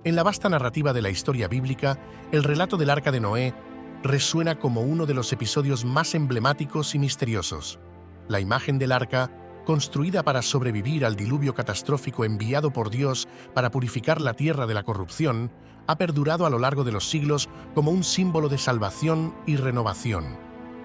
En la vasta narrativa de la historia bíblica, el relato del Arca de Noé resuena como uno de los episodios más emblemáticos y misteriosos. La imagen del arca, construida para sobrevivir al diluvio catastrófico enviado por Dios para purificar la tierra de la corrupción, ha perdurado a lo largo de los siglos como un símbolo de salvación y renovación.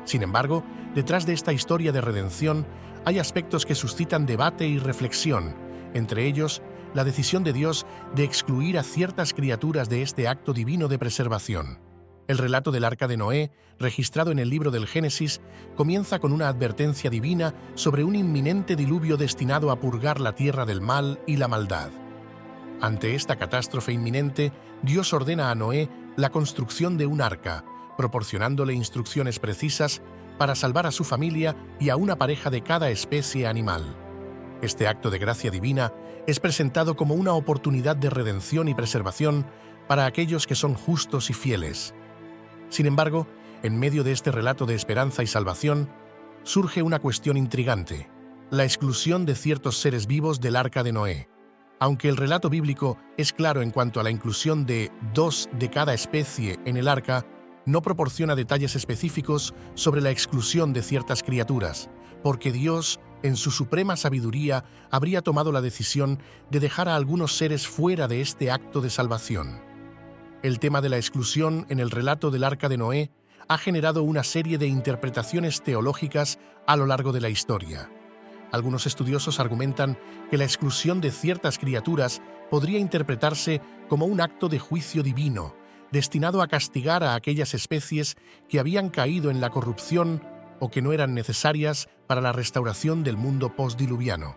Sin embargo, detrás de esta historia de redención hay aspectos que suscitan debate y reflexión, entre ellos la decisión de Dios de excluir a ciertas criaturas de este acto divino de preservación. El relato del Arca de Noé, registrado en el libro del Génesis, comienza con una advertencia divina sobre un inminente diluvio destinado a purgar la tierra del mal y la maldad. Ante esta catástrofe inminente, Dios ordena a Noé la construcción de un arca, proporcionándole instrucciones precisas para salvar a su familia y a una pareja de cada especie animal. Este acto de gracia divina es presentado como una oportunidad de redención y preservación para aquellos que son justos y fieles. Sin embargo, en medio de este relato de esperanza y salvación, surge una cuestión intrigante: la exclusión de ciertos seres vivos del Arca de Noé. Aunque el relato bíblico es claro en cuanto a la inclusión de 2 de cada especie en el arca, no proporciona detalles específicos sobre la exclusión de ciertas criaturas, porque Dios, en su suprema sabiduría, habría tomado la decisión de dejar a algunos seres fuera de este acto de salvación. El tema de la exclusión en el relato del Arca de Noé ha generado una serie de interpretaciones teológicas a lo largo de la historia. Algunos estudiosos argumentan que la exclusión de ciertas criaturas podría interpretarse como un acto de juicio divino, destinado a castigar a aquellas especies que habían caído en la corrupción o que no eran necesarias para la restauración del mundo postdiluviano.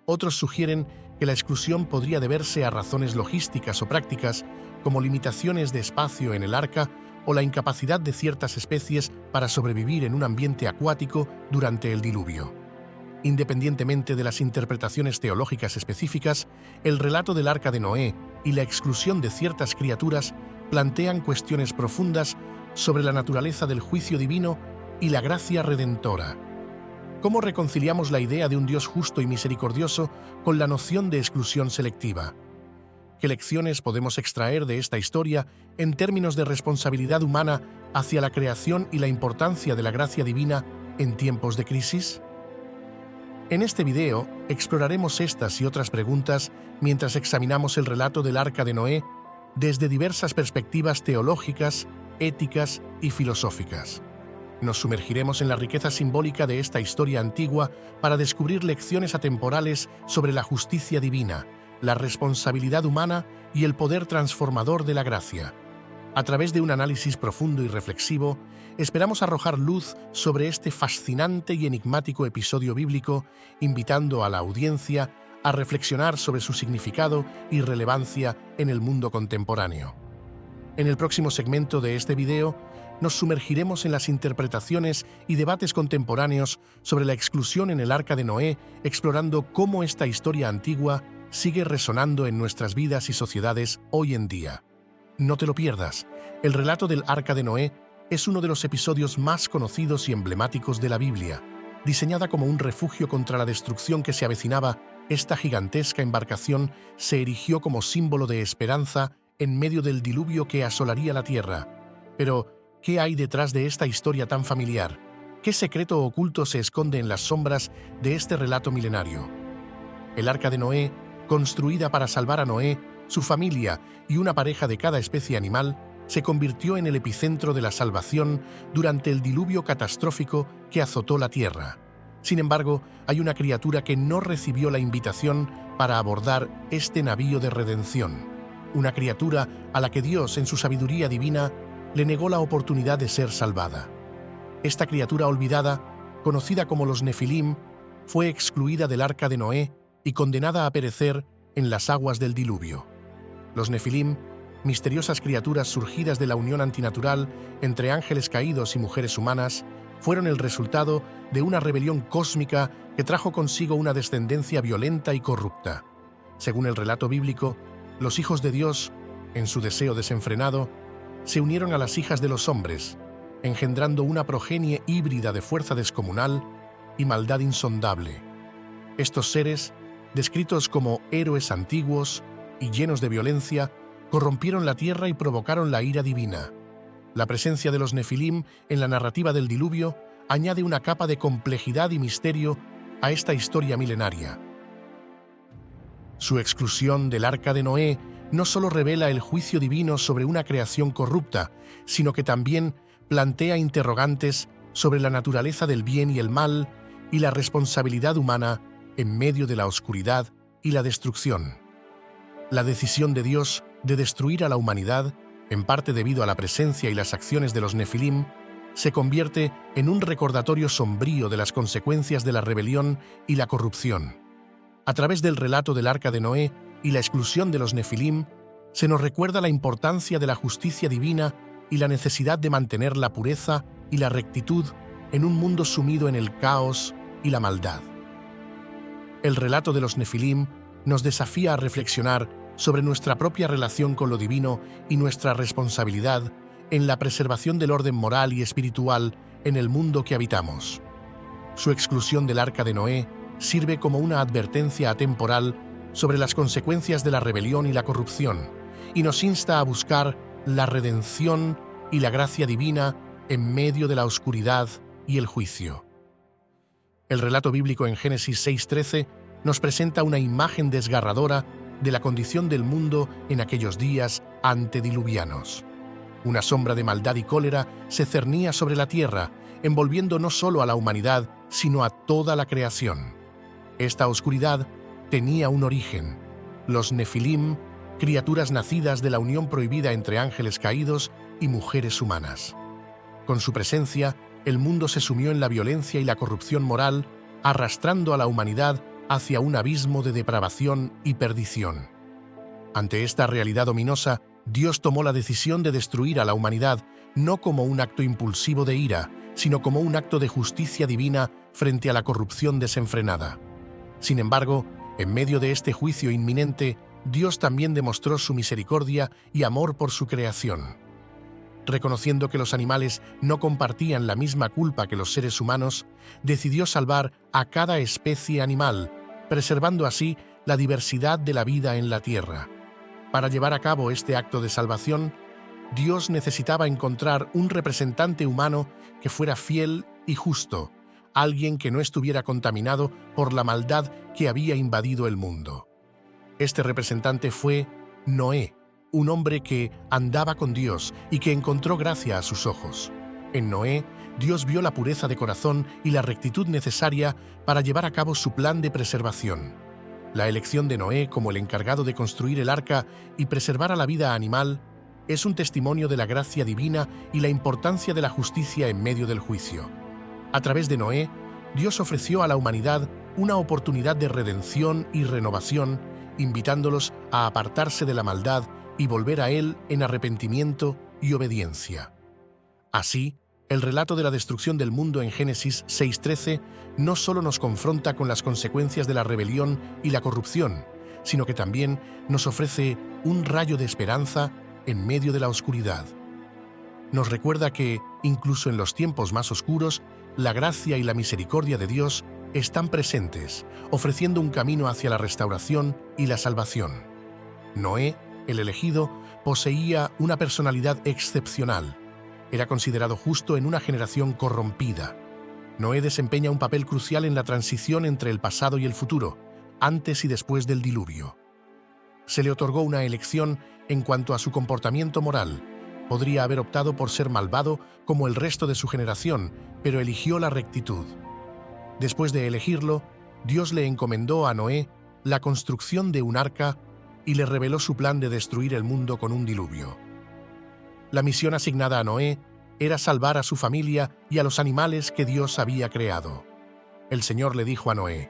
Otros sugieren que la exclusión podría deberse a razones logísticas o prácticas, como limitaciones de espacio en el arca o la incapacidad de ciertas especies para sobrevivir en un ambiente acuático durante el diluvio. Independientemente de las interpretaciones teológicas específicas, el relato del Arca de Noé y la exclusión de ciertas criaturas plantean cuestiones profundas sobre la naturaleza del juicio divino y la gracia redentora. ¿Cómo reconciliamos la idea de un Dios justo y misericordioso con la noción de exclusión selectiva? ¿Qué lecciones podemos extraer de esta historia en términos de responsabilidad humana hacia la creación y la importancia de la gracia divina en tiempos de crisis? En este video exploraremos estas y otras preguntas mientras examinamos el relato del Arca de Noé desde diversas perspectivas teológicas, éticas y filosóficas. Nos sumergiremos en la riqueza simbólica de esta historia antigua para descubrir lecciones atemporales sobre la justicia divina, la responsabilidad humana y el poder transformador de la gracia. A través de un análisis profundo y reflexivo, esperamos arrojar luz sobre este fascinante y enigmático episodio bíblico, invitando a la audiencia a reflexionar sobre su significado y relevancia en el mundo contemporáneo. En el próximo segmento de este video, nos sumergiremos en las interpretaciones y debates contemporáneos sobre la exclusión en el Arca de Noé, explorando cómo esta historia antigua sigue resonando en nuestras vidas y sociedades hoy en día. No te lo pierdas. El relato del Arca de Noé es uno de los episodios más conocidos y emblemáticos de la Biblia. Diseñada como un refugio contra la destrucción que se avecinaba, esta gigantesca embarcación se erigió como símbolo de esperanza en medio del diluvio que asolaría la tierra. Pero, ¿qué hay detrás de esta historia tan familiar? ¿Qué secreto oculto se esconde en las sombras de este relato milenario? El Arca de Noé, construida para salvar a Noé, su familia y una pareja de cada especie animal, se convirtió en el epicentro de la salvación durante el diluvio catastrófico que azotó la tierra. Sin embargo, hay una criatura que no recibió la invitación para abordar este navío de redención. Una criatura a la que Dios, en su sabiduría divina, le negó la oportunidad de ser salvada. Esta criatura olvidada, conocida como los Nefilim, fue excluida del Arca de Noé y condenada a perecer en las aguas del diluvio. Los Nefilim, misteriosas criaturas surgidas de la unión antinatural entre ángeles caídos y mujeres humanas, fueron el resultado de una rebelión cósmica que trajo consigo una descendencia violenta y corrupta. Según el relato bíblico, los hijos de Dios, en su deseo desenfrenado, se unieron a las hijas de los hombres, engendrando una progenie híbrida de fuerza descomunal y maldad insondable. Estos seres, descritos como héroes antiguos y llenos de violencia, corrompieron la tierra y provocaron la ira divina. La presencia de los Nefilim en la narrativa del diluvio añade una capa de complejidad y misterio a esta historia milenaria. Su exclusión del Arca de Noé no solo revela el juicio divino sobre una creación corrupta, sino que también plantea interrogantes sobre la naturaleza del bien y el mal y la responsabilidad humana en medio de la oscuridad y la destrucción. La decisión de Dios de destruir a la humanidad, en parte debido a la presencia y las acciones de los Nefilim, se convierte en un recordatorio sombrío de las consecuencias de la rebelión y la corrupción. A través del relato del Arca de Noé y la exclusión de los Nefilim, se nos recuerda la importancia de la justicia divina y la necesidad de mantener la pureza y la rectitud en un mundo sumido en el caos y la maldad. El relato de los Nefilim nos desafía a reflexionar sobre nuestra propia relación con lo divino y nuestra responsabilidad en la preservación del orden moral y espiritual en el mundo que habitamos. Su exclusión del Arca de Noé sirve como una advertencia atemporal sobre las consecuencias de la rebelión y la corrupción, y nos insta a buscar la redención y la gracia divina en medio de la oscuridad y el juicio. El relato bíblico en Génesis 6:13 nos presenta una imagen desgarradora de la condición del mundo en aquellos días antediluvianos. Una sombra de maldad y cólera se cernía sobre la tierra, envolviendo no solo a la humanidad, sino a toda la creación. Esta oscuridad tenía un origen: los Nefilim, criaturas nacidas de la unión prohibida entre ángeles caídos y mujeres humanas. Con su presencia, el mundo se sumió en la violencia y la corrupción moral, arrastrando a la humanidad hacia un abismo de depravación y perdición. Ante esta realidad ominosa, Dios tomó la decisión de destruir a la humanidad, no como un acto impulsivo de ira, sino como un acto de justicia divina frente a la corrupción desenfrenada. Sin embargo, en medio de este juicio inminente, Dios también demostró su misericordia y amor por su creación. Reconociendo que los animales no compartían la misma culpa que los seres humanos, decidió salvar a cada especie animal, preservando así la diversidad de la vida en la tierra. Para llevar a cabo este acto de salvación, Dios necesitaba encontrar un representante humano que fuera fiel y justo, alguien que no estuviera contaminado por la maldad que había invadido el mundo. Este representante fue Noé, un hombre que andaba con Dios y que encontró gracia a sus ojos. En Noé, Dios vio la pureza de corazón y la rectitud necesaria para llevar a cabo su plan de preservación. La elección de Noé como el encargado de construir el arca y preservar a la vida animal es un testimonio de la gracia divina y la importancia de la justicia en medio del juicio. A través de Noé, Dios ofreció a la humanidad una oportunidad de redención y renovación, invitándolos a apartarse de la maldad y volver a Él en arrepentimiento y obediencia. Así, el relato de la destrucción del mundo en Génesis 6:13 no solo nos confronta con las consecuencias de la rebelión y la corrupción, sino que también nos ofrece un rayo de esperanza en medio de la oscuridad. Nos recuerda que, incluso en los tiempos más oscuros, la gracia y la misericordia de Dios están presentes, ofreciendo un camino hacia la restauración y la salvación. Noé, el elegido, poseía una personalidad excepcional. Era considerado justo en una generación corrompida. Noé desempeña un papel crucial en la transición entre el pasado y el futuro, antes y después del diluvio. Se le otorgó una elección en cuanto a su comportamiento moral. Podría haber optado por ser malvado como el resto de su generación, pero eligió la rectitud. Después de elegirlo, Dios le encomendó a Noé la construcción de un arca y le reveló su plan de destruir el mundo con un diluvio. La misión asignada a Noé era salvar a su familia y a los animales que Dios había creado. El Señor le dijo a Noé: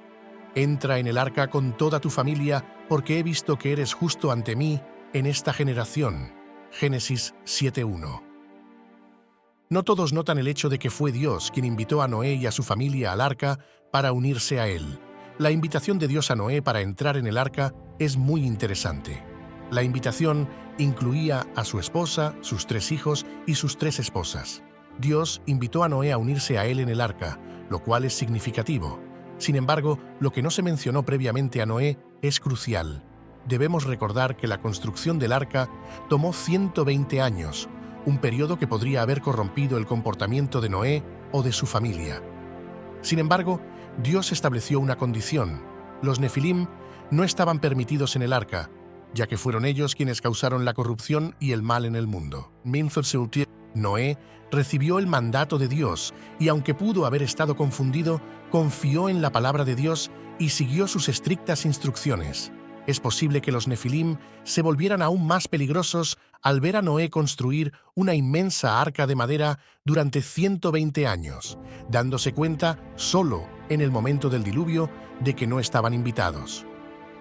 «Entra en el arca con toda tu familia, porque he visto que eres justo ante mí en esta generación». Génesis 7:1. No todos notan el hecho de que fue Dios quien invitó a Noé y a su familia al arca para unirse a él. La invitación de Dios a Noé para entrar en el arca es muy interesante. La invitación incluía a su esposa, sus 3 hijos y sus 3 esposas. Dios invitó a Noé a unirse a él en el arca, lo cual es significativo. Sin embargo, lo que no se mencionó previamente a Noé es crucial. debemos recordar que la construcción del arca tomó 120 años, un periodo que podría haber corrompido el comportamiento de Noé o de su familia. Sin embargo, Dios estableció una condición: los Nefilim no estaban permitidos en el arca, ya que fueron ellos quienes causaron la corrupción y el mal en el mundo. Noé recibió el mandato de Dios y, aunque pudo haber estado confundido, confió en la palabra de Dios y siguió sus estrictas instrucciones. Es posible que los Nefilim se volvieran aún más peligrosos al ver a Noé construir una inmensa arca de madera durante 120 años, dándose cuenta solo en el momento del diluvio de que no estaban invitados.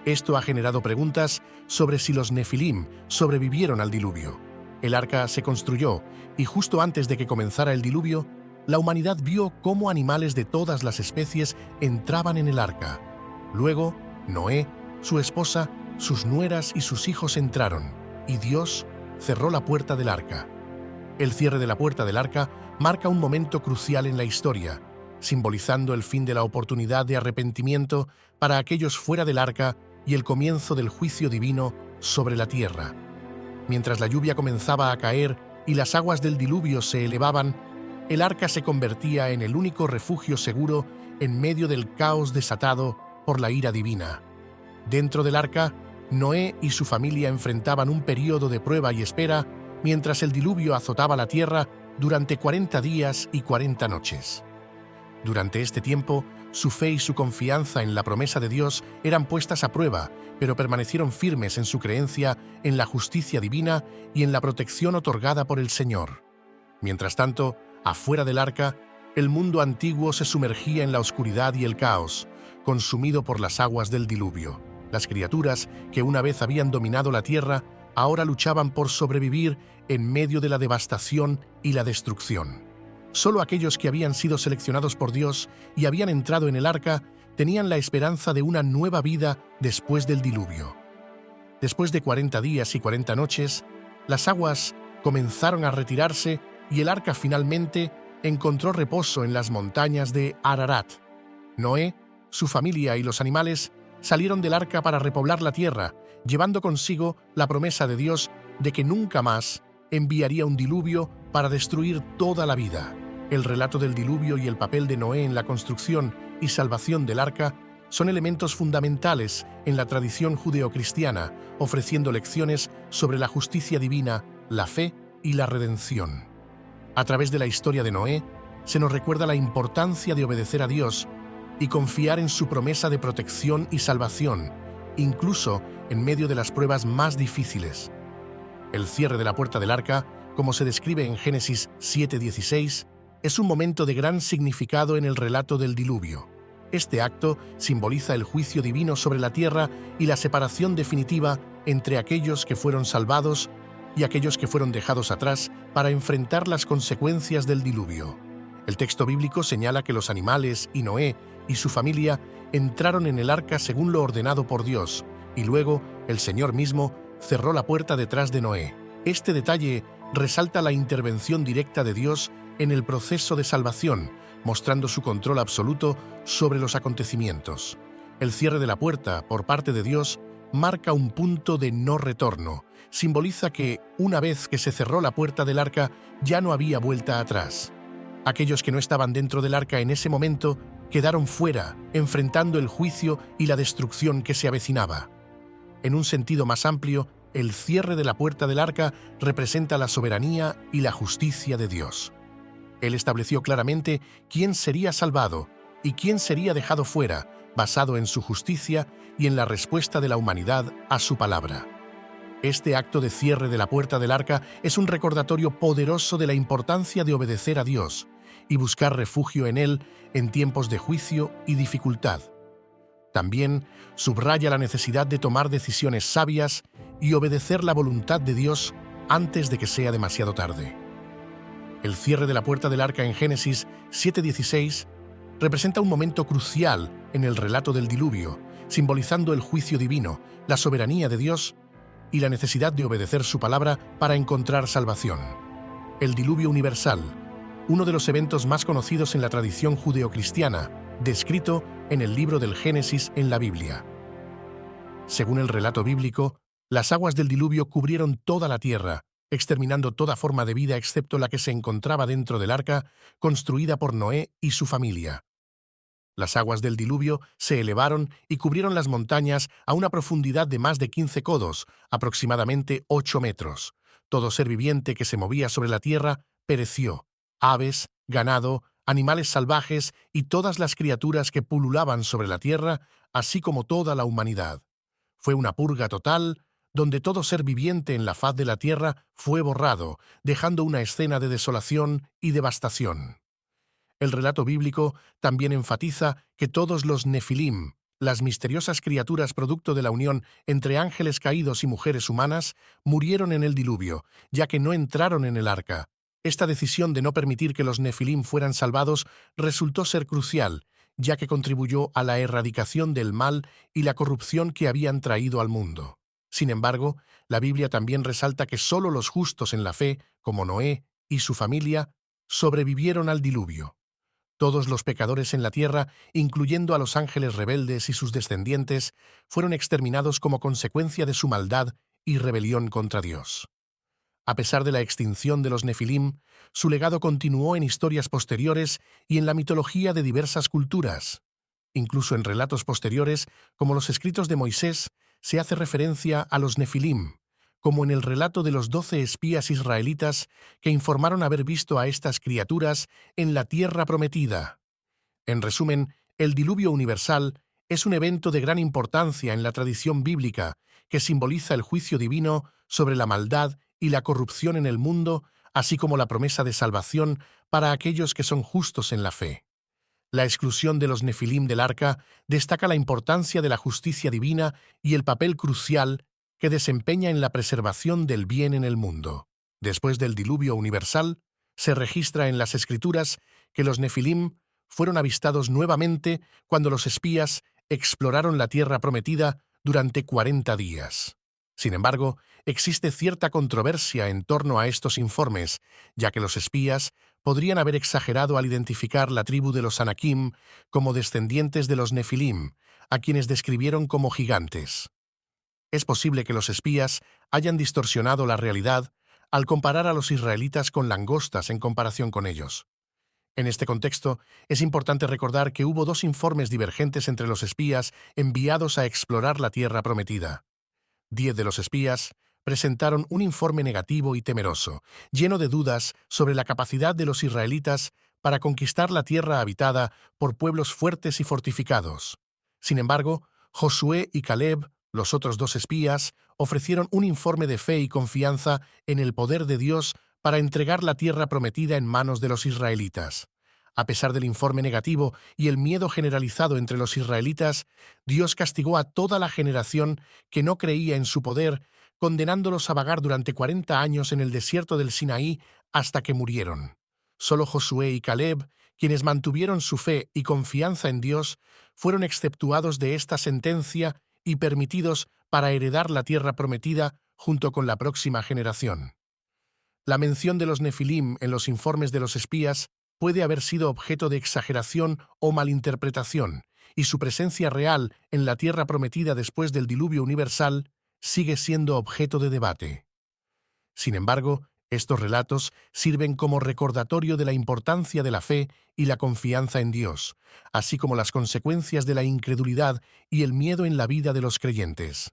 Esto ha generado preguntas sobre si los Nefilim sobrevivieron al diluvio. El arca se construyó y justo antes de que comenzara el diluvio, la humanidad vio cómo animales de todas las especies entraban en el arca. Luego, Noé, su esposa, sus nueras y sus hijos entraron, y Dios cerró la puerta del arca. El cierre de la puerta del arca marca un momento crucial en la historia, simbolizando el fin de la oportunidad de arrepentimiento para aquellos fuera del arca y el comienzo del juicio divino sobre la tierra. Mientras la lluvia comenzaba a caer y las aguas del diluvio se elevaban, el arca se convertía en el único refugio seguro en medio del caos desatado por la ira divina. Dentro del arca, Noé y su familia enfrentaban un período de prueba y espera mientras el diluvio azotaba la tierra durante 40 días y 40 noches. Durante este tiempo, su fe y su confianza en la promesa de Dios eran puestas a prueba, pero permanecieron firmes en su creencia en la justicia divina y en la protección otorgada por el Señor. Mientras tanto, afuera del arca, el mundo antiguo se sumergía en la oscuridad y el caos, consumido por las aguas del diluvio. Las criaturas que una vez habían dominado la tierra ahora luchaban por sobrevivir en medio de la devastación y la destrucción. Solo aquellos que habían sido seleccionados por Dios y habían entrado en el arca tenían la esperanza de una nueva vida después del diluvio. Después de 40 días y 40 noches, las aguas comenzaron a retirarse y el arca finalmente encontró reposo en las montañas de Ararat. Noé, su familia y los animales salieron del arca para repoblar la tierra, llevando consigo la promesa de Dios de que nunca más enviaría un diluvio para destruir toda la vida. El relato del diluvio y el papel de Noé en la construcción y salvación del arca son elementos fundamentales en la tradición judeocristiana, ofreciendo lecciones sobre la justicia divina, la fe y la redención. A través de la historia de Noé, se nos recuerda la importancia de obedecer a Dios y confiar en su promesa de protección y salvación, incluso en medio de las pruebas más difíciles. El cierre de la puerta del arca, como se describe en Génesis 7:16, es un momento de gran significado en el relato del diluvio. Este acto simboliza el juicio divino sobre la tierra y la separación definitiva entre aquellos que fueron salvados y aquellos que fueron dejados atrás para enfrentar las consecuencias del diluvio. El texto bíblico señala que los animales y Noé y su familia entraron en el arca según lo ordenado por Dios, y luego el Señor mismo cerró la puerta detrás de Noé. Este detalle resalta la intervención directa de Dios en el proceso de salvación, mostrando su control absoluto sobre los acontecimientos. El cierre de la puerta por parte de Dios marca un punto de no retorno. Simboliza que, una vez que se cerró la puerta del arca, ya no había vuelta atrás. Aquellos que no estaban dentro del arca en ese momento quedaron fuera, enfrentando el juicio y la destrucción que se avecinaba. En un sentido más amplio, el cierre de la puerta del arca representa la soberanía y la justicia de Dios. Él estableció claramente quién sería salvado y quién sería dejado fuera, basado en su justicia y en la respuesta de la humanidad a su palabra. Este acto de cierre de la puerta del arca es un recordatorio poderoso de la importancia de obedecer a Dios y buscar refugio en Él en tiempos de juicio y dificultad. También subraya la necesidad de tomar decisiones sabias y obedecer la voluntad de Dios antes de que sea demasiado tarde. El cierre de la puerta del arca en Génesis 7:16 representa un momento crucial en el relato del diluvio, simbolizando el juicio divino, la soberanía de Dios y la necesidad de obedecer su palabra para encontrar salvación. El diluvio universal, uno de los eventos más conocidos en la tradición judeocristiana, descrito en el libro del Génesis en la Biblia. Según el relato bíblico, las aguas del diluvio cubrieron toda la tierra, exterminando toda forma de vida excepto la que se encontraba dentro del arca construida por Noé y su familia. Las aguas del diluvio se elevaron y cubrieron las montañas a una profundidad de más de 15 codos, aproximadamente 8 metros. Todo ser viviente que se movía sobre la tierra pereció. Aves, ganado, animales salvajes y todas las criaturas que pululaban sobre la tierra, así como toda la humanidad. Fue una purga total, donde todo ser viviente en la faz de la tierra fue borrado, dejando una escena de desolación y devastación. El relato bíblico también enfatiza que todos los nefilim, las misteriosas criaturas producto de la unión entre ángeles caídos y mujeres humanas, murieron en el diluvio, ya que no entraron en el arca. Esta decisión de no permitir que los nefilim fueran salvados resultó ser crucial, ya que contribuyó a la erradicación del mal y la corrupción que habían traído al mundo. Sin embargo, la Biblia también resalta que solo los justos en la fe, como Noé y su familia, sobrevivieron al diluvio. Todos los pecadores en la tierra, incluyendo a los ángeles rebeldes y sus descendientes, fueron exterminados como consecuencia de su maldad y rebelión contra Dios. A pesar de la extinción de los nefilim, su legado continuó en historias posteriores y en la mitología de diversas culturas. Incluso en relatos posteriores, como los escritos de Moisés, se hace referencia a los nefilim, como en el relato de los 12 espías israelitas que informaron haber visto a estas criaturas en la tierra prometida. En resumen, el diluvio universal es un evento de gran importancia en la tradición bíblica que simboliza el juicio divino sobre la maldad y la corrupción en el mundo, así como la promesa de salvación para aquellos que son justos en la fe. La exclusión de los nefilim del arca destaca la importancia de la justicia divina y el papel crucial que desempeña en la preservación del bien en el mundo. Después del diluvio universal, se registra en las Escrituras que los nefilim fueron avistados nuevamente cuando los espías exploraron la tierra prometida durante 40 días. Sin embargo, existe cierta controversia en torno a estos informes, ya que los espías podrían haber exagerado al identificar la tribu de los Anakim como descendientes de los Nefilim, a quienes describieron como gigantes. Es posible que los espías hayan distorsionado la realidad al comparar a los israelitas con langostas en comparación con ellos. En este contexto, es importante recordar que hubo dos informes divergentes entre los espías enviados a explorar la tierra prometida. 10 de los espías presentaron un informe negativo y temeroso, lleno de dudas sobre la capacidad de los israelitas para conquistar la tierra habitada por pueblos fuertes y fortificados. Sin embargo, Josué y Caleb, los otros dos espías, ofrecieron un informe de fe y confianza en el poder de Dios para entregar la tierra prometida en manos de los israelitas. A pesar del informe negativo y el miedo generalizado entre los israelitas, Dios castigó a toda la generación que no creía en su poder, condenándolos a vagar durante 40 años en el desierto del Sinaí hasta que murieron. Solo Josué y Caleb, quienes mantuvieron su fe y confianza en Dios, fueron exceptuados de esta sentencia y permitidos para heredar la tierra prometida junto con la próxima generación. La mención de los nefilim en los informes de los espías puede haber sido objeto de exageración o malinterpretación, y su presencia real en la tierra prometida después del diluvio universal sigue siendo objeto de debate. Sin embargo, estos relatos sirven como recordatorio de la importancia de la fe y la confianza en Dios, así como las consecuencias de la incredulidad y el miedo en la vida de los creyentes.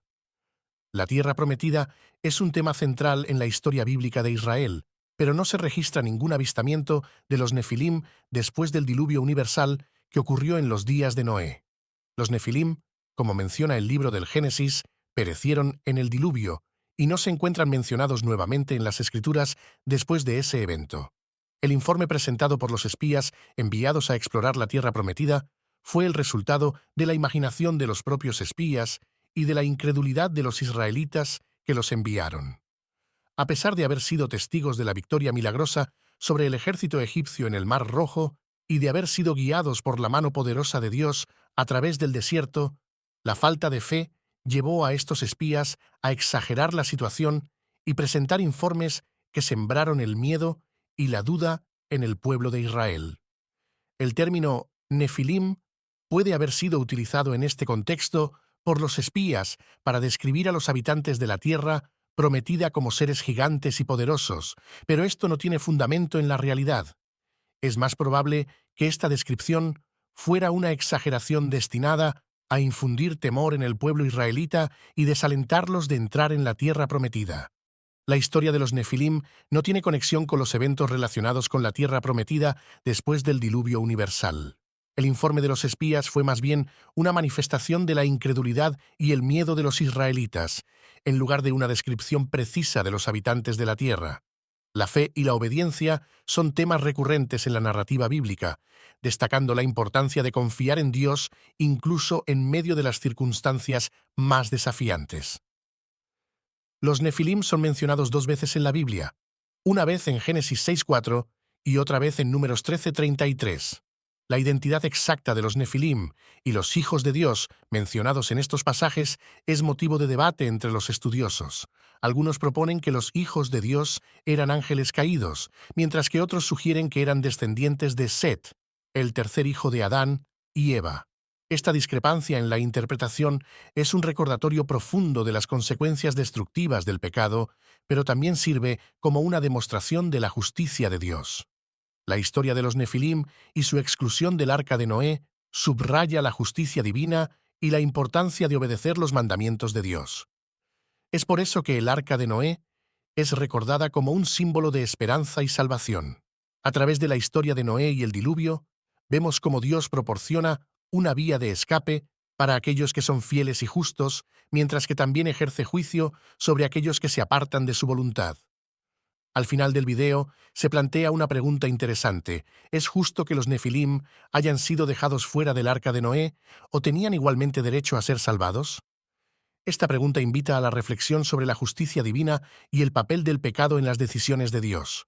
La tierra prometida es un tema central en la historia bíblica de Israel, pero no se registra ningún avistamiento de los nefilim después del diluvio universal que ocurrió en los días de Noé. Los nefilim, como menciona el libro del Génesis, perecieron en el diluvio y no se encuentran mencionados nuevamente en las Escrituras después de ese evento. El informe presentado por los espías enviados a explorar la tierra prometida fue el resultado de la imaginación de los propios espías y de la incredulidad de los israelitas que los enviaron. A pesar de haber sido testigos de la victoria milagrosa sobre el ejército egipcio en el Mar Rojo y de haber sido guiados por la mano poderosa de Dios a través del desierto, la falta de fe llevó a estos espías a exagerar la situación y presentar informes que sembraron el miedo y la duda en el pueblo de Israel. El término nefilim puede haber sido utilizado en este contexto por los espías para describir a los habitantes de la tierra prometida como seres gigantes y poderosos, pero esto no tiene fundamento en la realidad. Es más probable que esta descripción fuera una exageración destinada a infundir temor en el pueblo israelita y desalentarlos de entrar en la tierra prometida. La historia de los Nefilim no tiene conexión con los eventos relacionados con la tierra prometida después del diluvio universal. El informe de los espías fue más bien una manifestación de la incredulidad y el miedo de los israelitas, en lugar de una descripción precisa de los habitantes de la tierra. La fe y la obediencia son temas recurrentes en la narrativa bíblica, destacando la importancia de confiar en Dios incluso en medio de las circunstancias más desafiantes. Los Nefilim son mencionados dos veces en la Biblia, una vez en Génesis 6:4 y otra vez en Números 13:33. La identidad exacta de los Nefilim y los hijos de Dios mencionados en estos pasajes es motivo de debate entre los estudiosos. Algunos proponen que los hijos de Dios eran ángeles caídos, mientras que otros sugieren que eran descendientes de Set, el tercer hijo de Adán y Eva. Esta discrepancia en la interpretación es un recordatorio profundo de las consecuencias destructivas del pecado, pero también sirve como una demostración de la justicia de Dios. La historia de los Nefilim y su exclusión del arca de Noé subraya la justicia divina y la importancia de obedecer los mandamientos de Dios. Es por eso que el arca de Noé es recordada como un símbolo de esperanza y salvación. A través de la historia de Noé y el diluvio, vemos cómo Dios proporciona una vía de escape para aquellos que son fieles y justos, mientras que también ejerce juicio sobre aquellos que se apartan de su voluntad. Al final del video, se plantea una pregunta interesante. ¿Es justo que los Nefilim hayan sido dejados fuera del arca de Noé o tenían igualmente derecho a ser salvados? Esta pregunta invita a la reflexión sobre la justicia divina y el papel del pecado en las decisiones de Dios.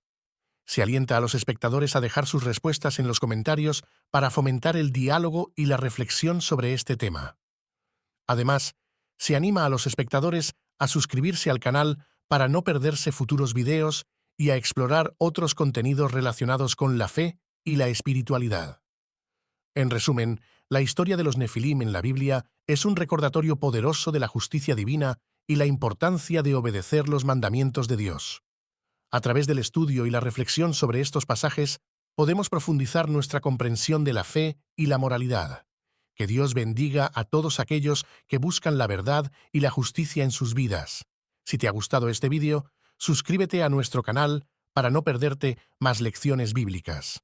Se alienta a los espectadores a dejar sus respuestas en los comentarios para fomentar el diálogo y la reflexión sobre este tema. Además, se anima a los espectadores a suscribirse al canal para no perderse futuros videos y a explorar otros contenidos relacionados con la fe y la espiritualidad. En resumen, la historia de los Nefilim en la Biblia es un recordatorio poderoso de la justicia divina y la importancia de obedecer los mandamientos de Dios. A través del estudio y la reflexión sobre estos pasajes, podemos profundizar nuestra comprensión de la fe y la moralidad. Que Dios bendiga a todos aquellos que buscan la verdad y la justicia en sus vidas. Si te ha gustado este vídeo, suscríbete a nuestro canal para no perderte más lecciones bíblicas.